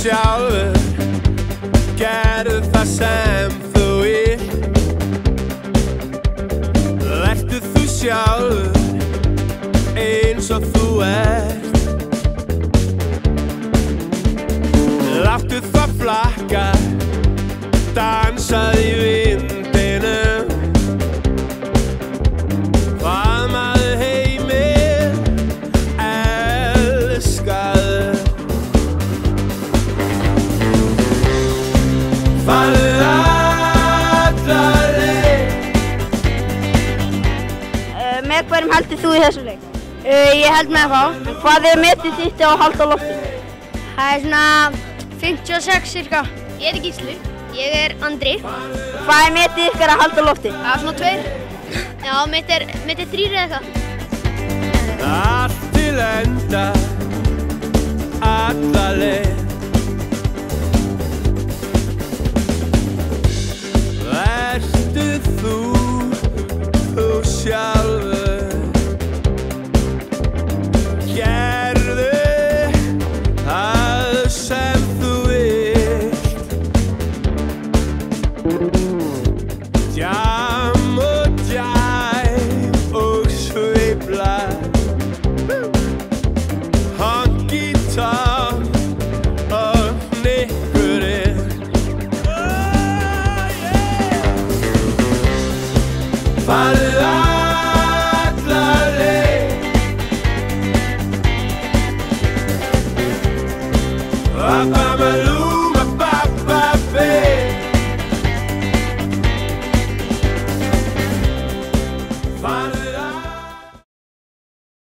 sjálfur, gerðu það sem þú vilt. Vertu þú sjálfur, eins og þú ert. Láttu það flakka, dansað í vindinum. Faðmaðu heiminn, elskaðu. Farðu alla leið. Með hverjum heldur þú í þessum leik? Ég held með þá. Hvað er metið þitt á að halda á lofti? Það er svona 56 cirka. Ég heiti Gísli. Ég er Andri. Hvað er metið ykkar að halda á lofti? Það er svona 2. Já, mitt er 3 eða eitthvað. Allt til enda, alla leið. Vertu þú sjálfur, gerðu það sem þú vilt. Jam og jive og sveifla, honky tonk og hnykkurinn. Farðu alla leið. Apa melú